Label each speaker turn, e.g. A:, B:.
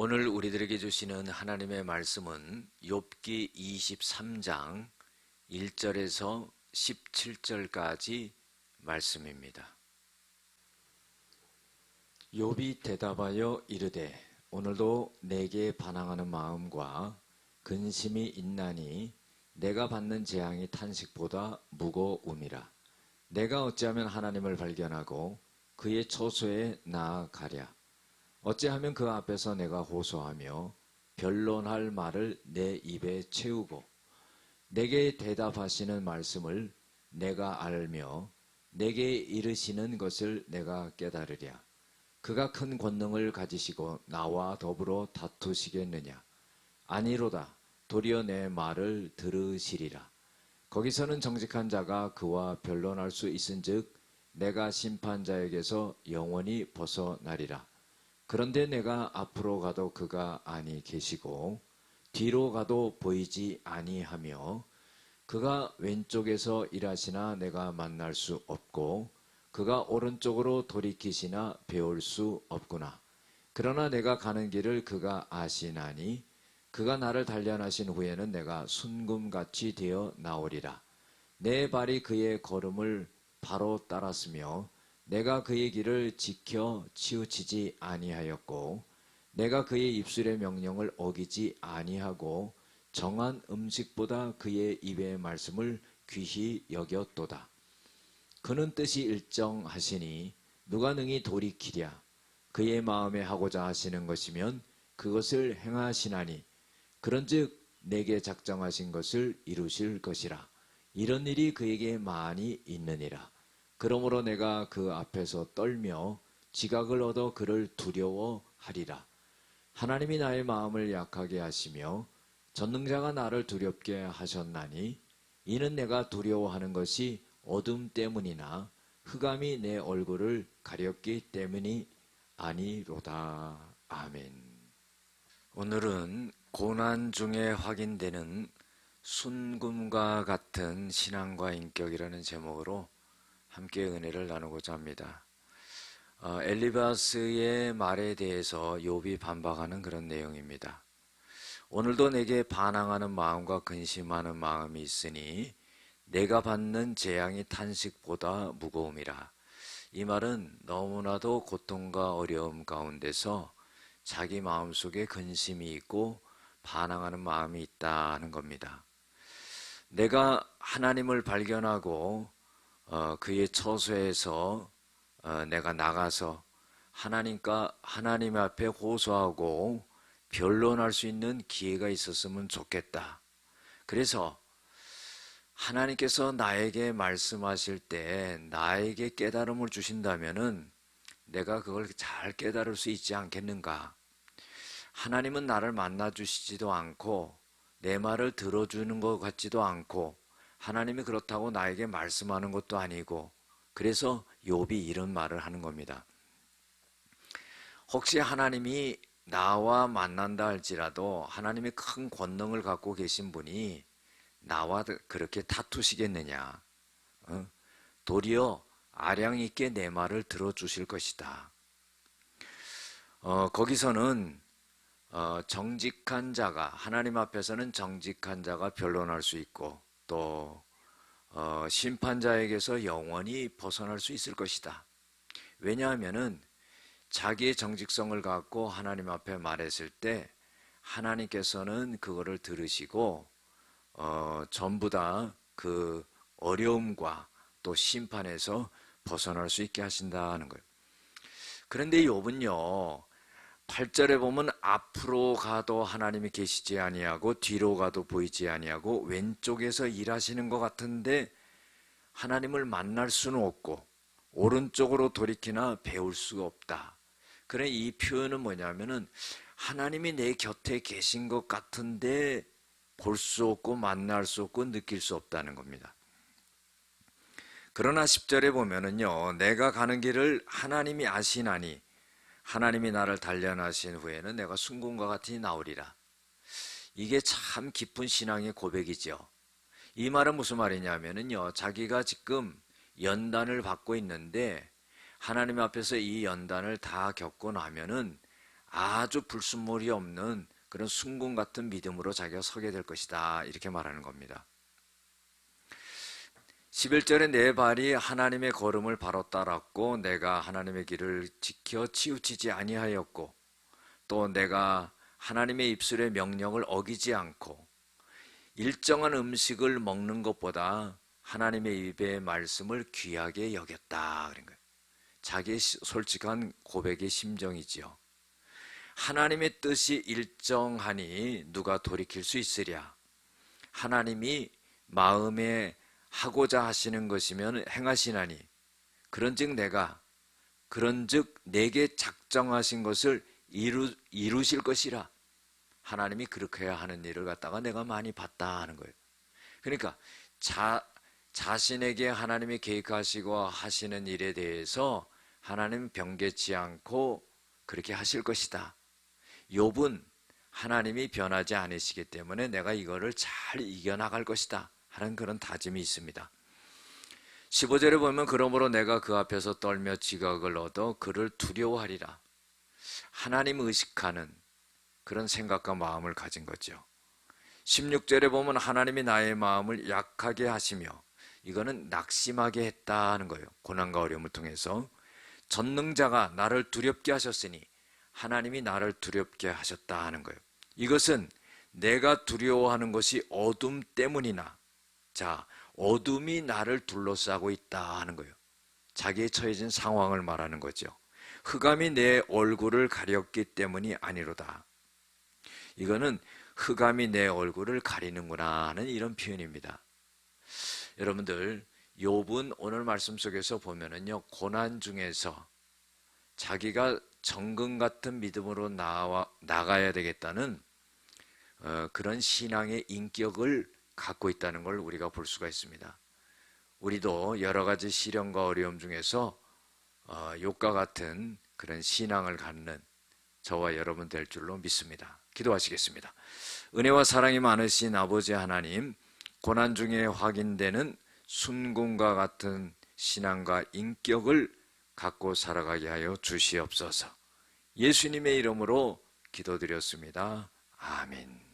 A: 오늘 우리들에게 주시는 하나님의 말씀은 욥기 23장 1절에서 17절까지 말씀입니다. 욥이 대답하여 이르되 오늘도 내게 반항하는 마음과 근심이 있나니 내가 받는 재앙이 탄식보다 무거움이라. 내가 어찌하면 하나님을 발견하고 그의 처소에 나아가랴. 어찌하면 그 앞에서 내가 호소하며 변론할 말을 내 입에 채우고 내게 대답하시는 말씀을 내가 알며 내게 이르시는 것을 내가 깨달으랴. 그가 큰 권능을 가지시고 나와 더불어 다투시겠느냐? 아니로다. 도리어 내 말을 들으시리라. 거기서는 정직한 자가 그와 변론할 수 있은즉 내가 심판자에게서 영원히 벗어나리라. 그런데 내가 앞으로 가도 그가 아니 계시고 뒤로 가도 보이지 아니하며 그가 왼쪽에서 일하시나 내가 만날 수 없고 그가 오른쪽으로 돌이키시나 배울 수 없구나. 그러나 내가 가는 길을 그가 아시나니 그가 나를 단련하신 후에는 내가 순금같이 되어 나오리라. 내 발이 그의 걸음을 바로 따랐으며 내가 그의 길을 지켜 치우치지 아니하였고 내가 그의 입술의 명령을 어기지 아니하고 정한 음식보다 그의 입의 말씀을 귀히 여겼도다. 그는 뜻이 일정하시니 누가 능히 돌이키랴. 그의 마음에 하고자 하시는 것이면 그것을 행하시나니 그런즉 내게 작정하신 것을 이루실 것이라. 이런 일이 그에게 많이 있느니라. 그러므로 내가 그 앞에서 떨며 지각을 얻어 그를 두려워하리라. 하나님이 나의 마음을 약하게 하시며 전능자가 나를 두렵게 하셨나니 이는 내가 두려워하는 것이 어둠 때문이나 흑암이 내 얼굴을 가렸기 때문이 아니로다. 아멘. 오늘은 고난 중에 확인되는 순금과 같은 신앙과 인격이라는 제목으로 함께 은혜를 나누고자 합니다. 엘리바스의 말에 대해서 욥이 반박하는 그런 내용입니다. 오늘도 내게 반항하는 마음과 근심하는 마음이 있으니 내가 받는 재앙이 탄식보다 무거움이라. 이 말은 너무나도 고통과 어려움 가운데서 자기 마음속에 근심이 있고 반항하는 마음이 있다는 겁니다. 내가 하나님을 발견하고 그의 처소에서 내가 나가서 하나님 앞에 호소하고 변론할 수 있는 기회가 있었으면 좋겠다. 그래서 하나님께서 나에게 말씀하실 때 나에게 깨달음을 주신다면은 내가 그걸 잘 깨달을 수 있지 않겠는가? 하나님은 나를 만나 주시지도 않고 내 말을 들어주는 것 같지도 않고 하나님이 그렇다고 나에게 말씀하는 것도 아니고 그래서 욥이 이런 말을 하는 겁니다. 혹시 하나님이 나와 만난다 할지라도 하나님이 큰 권능을 갖고 계신 분이 나와 그렇게 다투시겠느냐? 도리어 아량 있게 내 말을 들어주실 것이다. 거기서는 정직한 자가 하나님 앞에서는 정직한 자가 변론할 수 있고 또 심판자에게서 영원히 벗어날 수 있을 것이다. 왜냐하면은 자기의 정직성을 갖고 하나님 앞에 말했을 때 하나님께서는 그거를 들으시고 전부 다 그 어려움과 또 심판에서 벗어날 수 있게 하신다는 거예요. 그런데 욥은요 8절에 보면 앞으로 가도 하나님이 계시지 아니하고 뒤로 가도 보이지 아니하고 왼쪽에서 일하시는 것 같은데 하나님을 만날 수는 없고 오른쪽으로 돌이키나 배울 수가 없다. 그래 이 표현은 뭐냐면은 하나님이 내 곁에 계신 것 같은데 볼 수 없고 만날 수 없고 느낄 수 없다는 겁니다. 그러나 10절에 보면은요 내가 가는 길을 하나님이 아시나니 하나님이 나를 단련하신 후에는 내가 순금과 같이 나오리라. 이게 참 깊은 신앙의 고백이죠. 이 말은 무슨 말이냐면은요 자기가 지금 연단을 받고 있는데 하나님 앞에서 이 연단을 다 겪고 나면은 아주 불순물이 없는 그런 순금 같은 믿음으로 자기가 서게 될 것이다. 이렇게 말하는 겁니다. 11절에 내 발이 하나님의 걸음을 바로 따랐고 내가 하나님의 길을 지켜 치우치지 아니하였고 또 내가 하나님의 입술의 명령을 어기지 않고 일정한 음식을 먹는 것보다 하나님의 입의 말씀을 귀하게 여겼다. 그런 거예요. 자기의 솔직한 고백의 심정이지요. 하나님의 뜻이 일정하니 누가 돌이킬 수 있으랴. 하나님이 마음에 하고자 하시는 것이면 행하시나니 그런즉 내게 작정하신 것을 이루실 것이라. 하나님이 그렇게 해야 하는 일을 갖다가 내가 많이 봤다 하는 거예요. 그러니까 자신에게 하나님이 계획하시고 하시는 일에 대해서 하나님 변개치 않고 그렇게 하실 것이다. 욥은 하나님이 변하지 않으시기 때문에 내가 이거를 잘 이겨나갈 것이다 하는 그런 다짐이 있습니다. 15절에 보면 그러므로 내가 그 앞에서 떨며 지각을 얻어 그를 두려워하리라. 하나님 의식하는 그런 생각과 마음을 가진 거죠. 16절에 보면 하나님이 나의 마음을 약하게 하시며 이거는 낙심하게 했다는 거예요. 고난과 어려움을 통해서 전능자가 나를 두렵게 하셨으니 하나님이 나를 두렵게 하셨다 하는 거예요. 이것은 내가 두려워하는 것이 어둠 때문이나 어둠이 나를 둘러싸고 있다 하는 거예요. 자기에 처해진 상황을 말하는 거죠. 흑암이 내 얼굴을 가렸기 때문이 아니로다. 이거는 흑암이 내 얼굴을 가리는구나 하는 이런 표현입니다. 여러분들, 욥은 오늘 말씀 속에서 보면은요, 고난 중에서 자기가 정금 같은 믿음으로 나가야 되겠다는 그런 신앙의 인격을 갖고 있다는 걸 우리가 볼 수가 있습니다. 우리도 여러 가지 시련과 어려움 중에서 욥과 같은 그런 신앙을 갖는 저와 여러분 될 줄로 믿습니다. 기도하시겠습니다. 은혜와 사랑이 많으신 아버지 하나님, 고난 중에 확인되는 순금과 같은 신앙과 인격을 갖고 살아가게 하여 주시옵소서. 예수님의 이름으로 기도드렸습니다. 아멘.